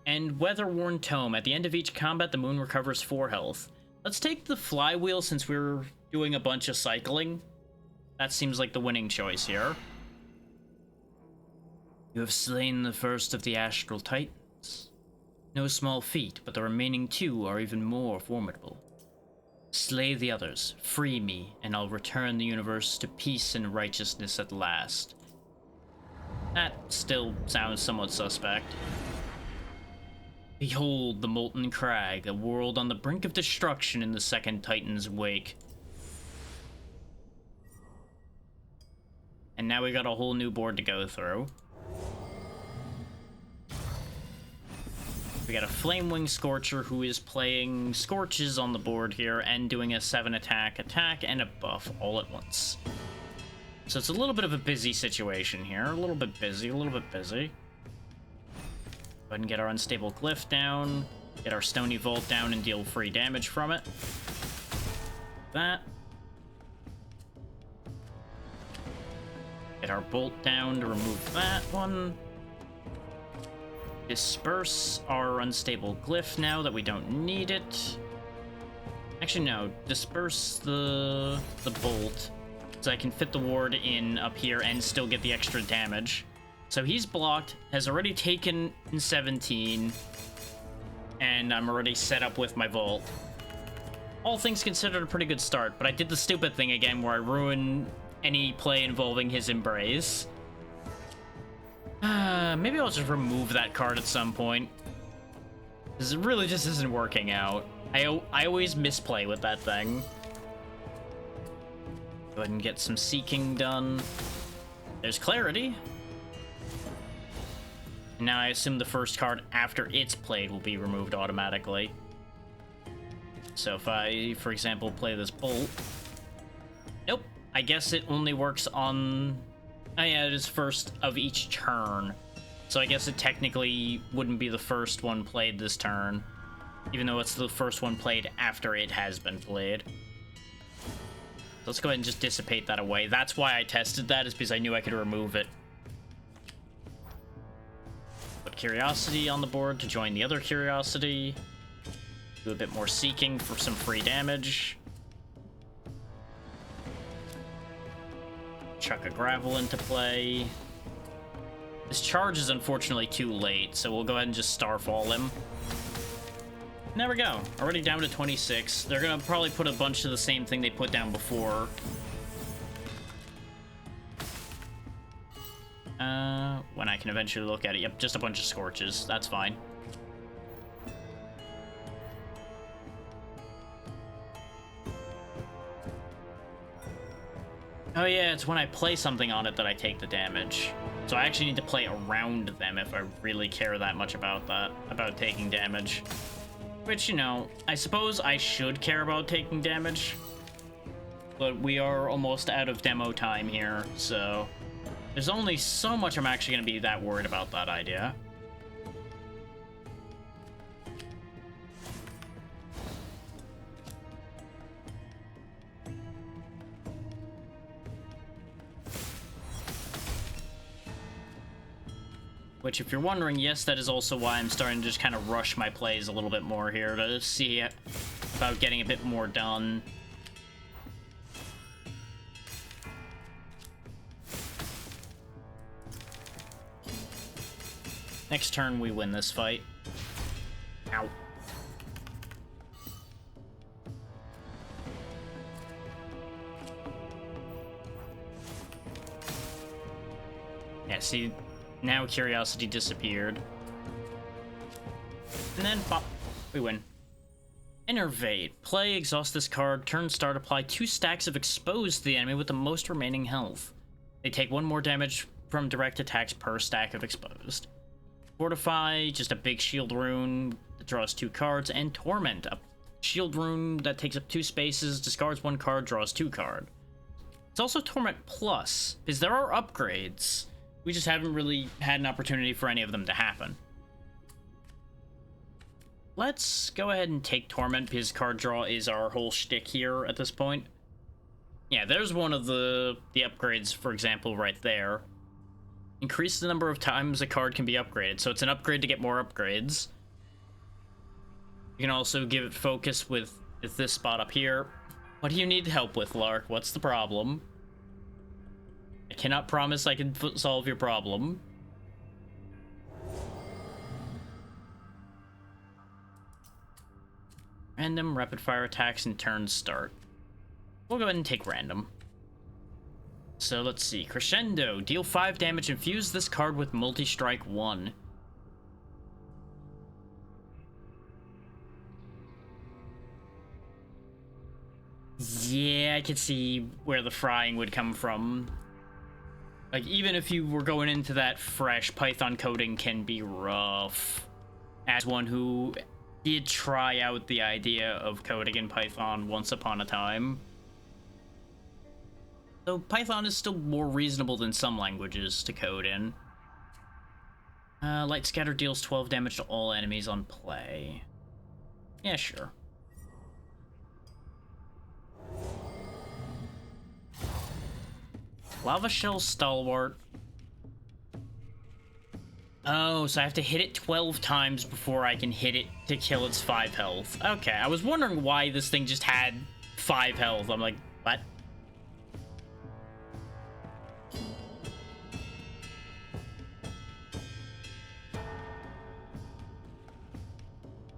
And Weatherworn Tome. At the end of each combat, the moon recovers 4 health. Let's take the Flywheel since we're doing a bunch of cycling. That seems like the winning choice here. You have slain the first of the Astral Titans. No small feat, but the remaining 2 are even more formidable. Slay the others, free me, and I'll return the universe to peace and righteousness at last. That still sounds somewhat suspect. Behold the Molten Crag, a world on the brink of destruction in the second Titan's wake. And now we got a whole new board to go through. We got a Flamewing Scorcher who is playing Scorches on the board here and doing a 7 attack, and a buff all at once. So it's a little bit of a busy situation here. A little bit busy. Go ahead and get our Unstable Glyph down. Get our Stony Vault down and deal free damage from it. That. Get our Bolt down to remove that one. Disperse our Unstable Glyph now that we don't need it. Actually, no. Disperse the Bolt, so I can fit the ward in up here and still get the extra damage. So he's blocked, has already taken 17, and I'm already set up with my Vault. All things considered, a pretty good start, but I did the stupid thing again where I ruin any play involving his Embrace. Maybe I'll just remove that card at some point. This really just isn't working out. I always misplay with that thing. Go ahead and get some Seeking done. There's Clarity. And now I assume the first card after it's played will be removed automatically. So if I, for example, play this Bolt... Nope. I guess it only works on... Oh yeah, it is first of each turn. So I guess it technically wouldn't be the first one played this turn, even though it's the first one played after it has been played. Let's go ahead and just dissipate that away. That's why I tested that, is because I knew I could remove it. Put Curiosity on the board to join the other Curiosity. Do a bit more Seeking for some free damage. Chuck a Gravel into play. This charge is unfortunately too late, so we'll go ahead and just Starfall him. And there we go. Already down to 26. They're gonna probably put a bunch of the same thing they put down before. When I can eventually look at it. Yep, just a bunch of Scorches. That's fine. Oh yeah, it's when I play something on it that I take the damage. So I actually need to play around them if I really care that much about that, about taking damage. Which, you know, I suppose I should care about taking damage. But we are almost out of demo time here, so... There's only so much I'm actually going to be that worried about that idea. Which, if you're wondering, yes, that is also why I'm starting to just kind of rush my plays a little bit more here to see about getting a bit more done. Next turn, we win this fight. Ow. Yeah, see, now Curiosity disappeared. And then, pop, we win. Innervate. Play, exhaust this card, turn start, apply 2 stacks of Expose to the enemy with the most remaining health. They take 1 more damage from direct attacks per stack of Exposed. Fortify, just a big shield rune that draws 2 cards, and Torment, a shield rune that takes up 2 spaces, discards 1 card, draws 2 cards. It's also Torment Plus, because there are upgrades. We just haven't really had an opportunity for any of them to happen. Let's go ahead and take Torment, because card draw is our whole shtick here at this point. Yeah, there's one of the upgrades, for example, right there. Increase the number of times a card can be upgraded, so it's an upgrade to get more upgrades. You can also give it focus with this spot up here. What do you need help with, Lark? What's the problem? I cannot promise I can solve your problem. Random, rapid fire attacks, and turns start. We'll go ahead and take random. So let's see. Crescendo. Deal 5 damage. Infuse this card with Multi-Strike 1. Yeah, I can see where the frying would come from. Like, even if you were going into that fresh, Python coding can be rough. As one who did try out the idea of coding in Python once upon a time. So Python is still more reasonable than some languages to code in. Light Scatter deals 12 damage to all enemies on play. Yeah, sure. Lava Shell Stalwart. Oh, so I have to hit it 12 times before I can hit it to kill its 5 health. Okay, I was wondering why this thing just had 5 health. I'm like, what?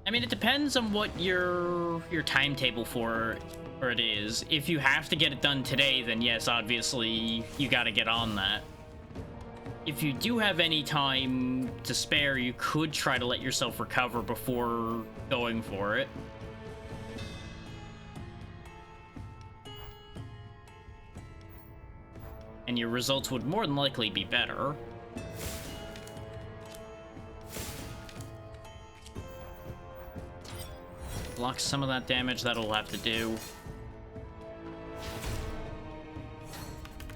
I mean, it depends on what your timetable for it is. If you have to get it done today, then yes, obviously, you gotta get on that. If you do have any time to spare, you could try to let yourself recover before going for it. And your results would more than likely be better. Block some of that damage, that'll have to do.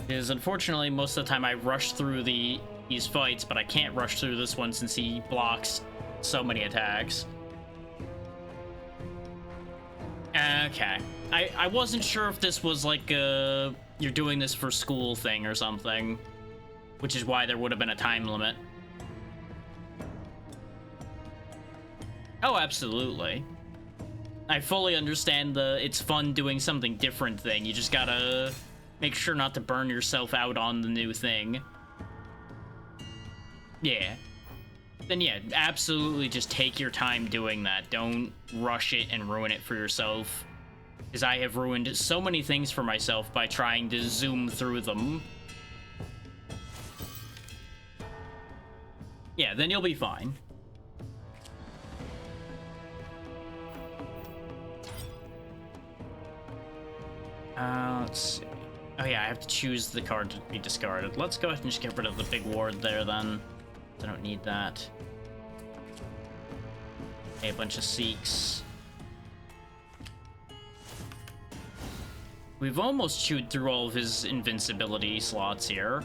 Because unfortunately, most of the time I rush through these fights, but I can't rush through this one since he blocks so many attacks. Okay. I wasn't sure if this was like a you're doing this for school thing or something, which is why there would have been a time limit. Oh, absolutely. I fully understand the it's fun doing something different thing. You just gotta make sure not to burn yourself out on the new thing. Yeah. Then yeah, absolutely just take your time doing that. Don't rush it and ruin it for yourself. Because I have ruined so many things for myself by trying to zoom through them. Yeah, then you'll be fine. Let's see. Oh yeah, I have to choose the card to be discarded. Let's go ahead and just get rid of the big ward there then. I don't need that. Okay, a bunch of Seeks. We've almost chewed through all of his invincibility slots here.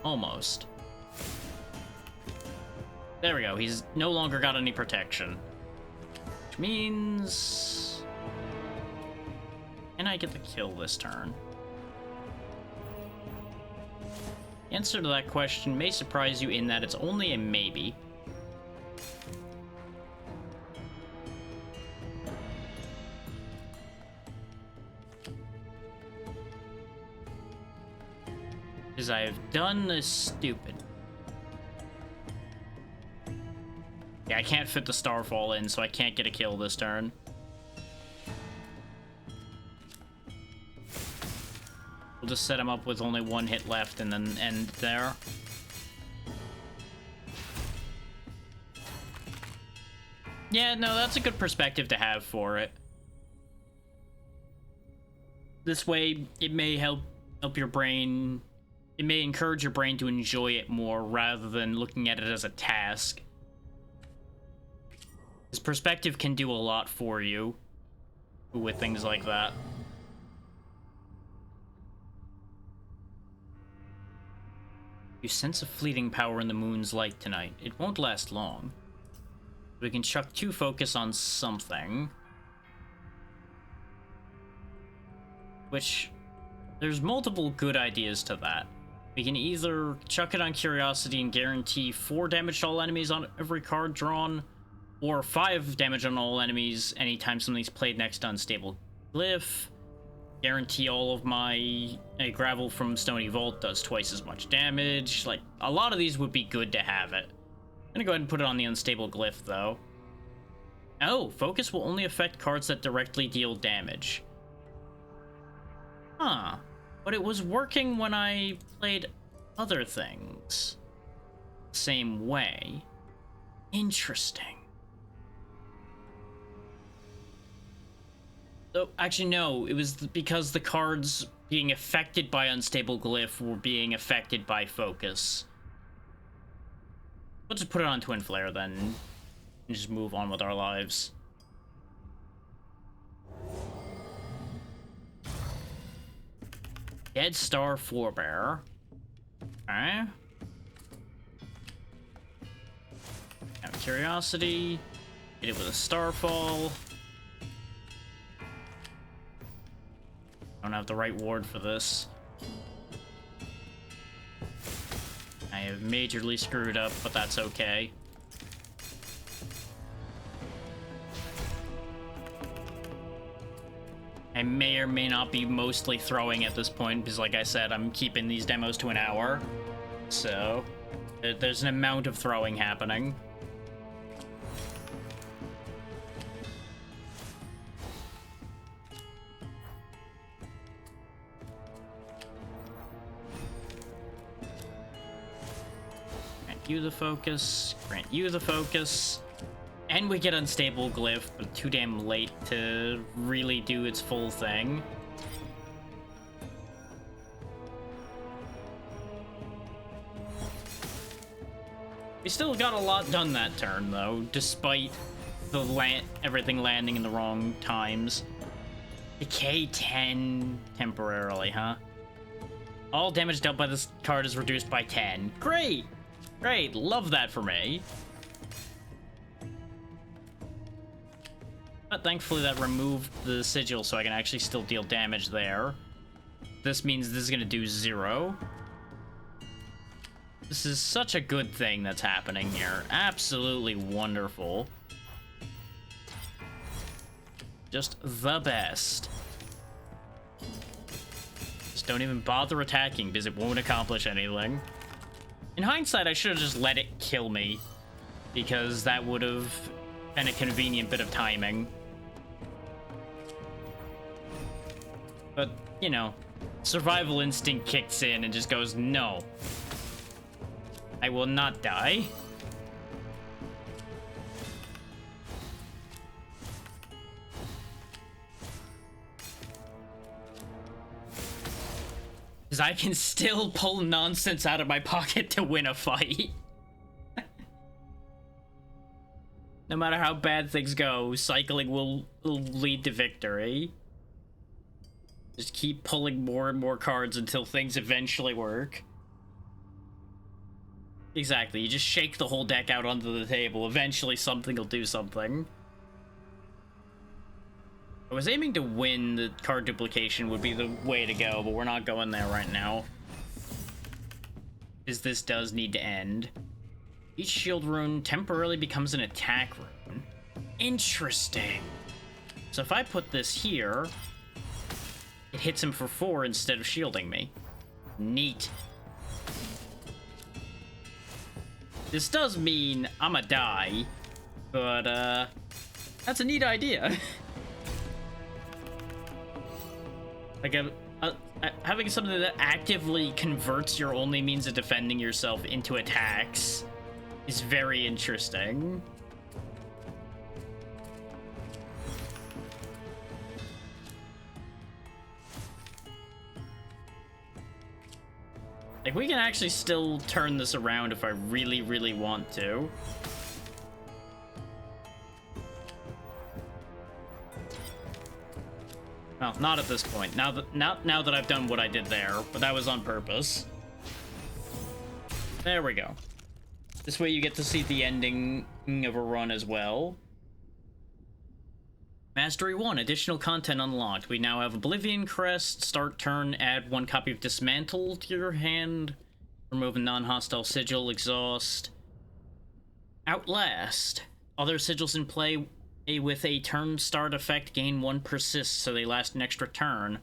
Almost. There we go, he's no longer got any protection. Which means... Can I get the kill this turn? The answer to that question may surprise you in that it's only a maybe. Because I have done this stupid. Yeah, I can't fit the Starfall in, so I can't get a kill this turn. We'll just set him up with only one hit left and then end there. Yeah, no, that's a good perspective to have for it. This way, it may help your brain. It may encourage your brain to enjoy it more rather than looking at it as a task. This perspective can do a lot for you with things like that. You sense a fleeting power in the moon's light tonight. It won't last long. We can chuck 2 focus on something. Which, there's multiple good ideas to that. We can either chuck it on Curiosity and guarantee 4 damage to all enemies on every card drawn, or 5 damage on all enemies anytime something's played next to Unstable Glyph. Guarantee all of my gravel from Stony Vault does twice as much damage. Like, a lot of these would be good to have it. I'm gonna go ahead and put it on the Unstable Glyph, though. Oh, focus will only affect cards that directly deal damage. Huh. But it was working when I played other things. Same way. Interesting. Oh, actually, no. It was because the cards being affected by Unstable Glyph were being affected by focus. We'll just put it on Twin Flare then, and just move on with our lives. Dead Star Forebear. Okay. Have Curiosity. Hit it with a Starfall. Don't have the right ward for this. I have majorly screwed up, but that's okay. I may or may not be mostly throwing at this point, because like I said, I'm keeping these demos to an hour. So, there's an amount of throwing happening. Grant you the focus, grant you the focus. And we get Unstable Glyph, but too damn late to really do its full thing. We still got a lot done that turn, though, despite the everything landing in the wrong times. Decay 10 temporarily, huh? All damage dealt by this card is reduced by 10. Great! Great, love that for me. But thankfully that removed the sigil so I can actually still deal damage there. This means this is going to do 0. This is such a good thing that's happening here. Absolutely wonderful. Just the best. Just don't even bother attacking because it won't accomplish anything. In hindsight, I should have just let it kill me, because that would have been a convenient bit of timing. But, you know, survival instinct kicks in and just goes, no. I will not die. Because I can still pull nonsense out of my pocket to win a fight. No matter how bad things go, cycling will lead to victory. Just keep pulling more and more cards until things eventually work. Exactly, you just shake the whole deck out onto the table. Eventually something will do something. I was aiming to win the card duplication would be the way to go, but we're not going there right now. Because this does need to end. Each shield rune temporarily becomes an attack rune. Interesting. So if I put this here, it hits him for 4 instead of shielding me. Neat. This does mean I'ma die, but that's a neat idea. Like having something that actively converts your only means of defending yourself into attacks is very interesting. Like, we can actually still turn this around if I really, really want to. Well, not at this point. Now that I've done what I did there, but that was on purpose. There we go. This way you get to see the ending of a run as well. Mastery 1, additional content unlocked. We now have Oblivion Crest, start turn, add 1 copy of Dismantle to your hand, remove a non-hostile sigil, exhaust. Outlast. Other sigils in play with a turn start effect gain 1 persist, so they last an extra turn.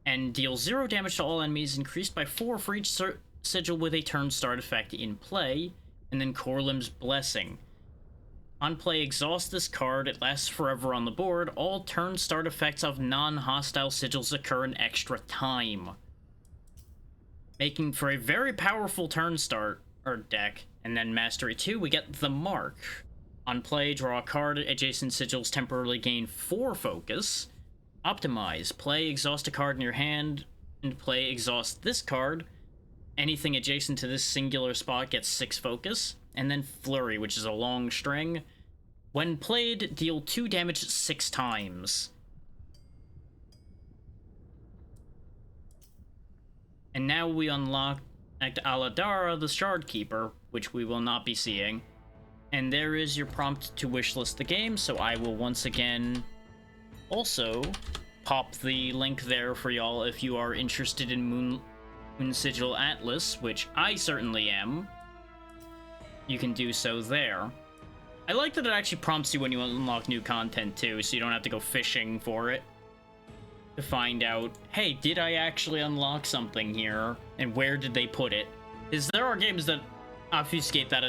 And deal 0 damage to all enemies, increased by 4 for each sigil with a turn start effect in play. And then Corlim's Blessing. On play, exhaust this card, it lasts forever on the board. All turn start effects of non-hostile sigils occur an extra time, making for a very powerful turn start, or deck. And then Mastery 2, we get the Mark. On play, draw a card, adjacent sigils temporarily gain 4 focus. Optimize, play, exhaust a card in your hand, and play, exhaust this card. Anything adjacent to this singular spot gets 6 focus. And then Flurry, which is a long string. When played, deal 2 damage 6 times. And now we unlock Aladara, the Shard Keeper, which we will not be seeing. And there is your prompt to wishlist the game, so I will once again also pop the link there for y'all if you are interested in Moonsigil Atlas, which I certainly am. You can do so there. I like that it actually prompts you when you unlock new content too, so you don't have to go fishing for it to find out, hey, did I actually unlock something here, and where did they put it? Because there are games that obfuscate that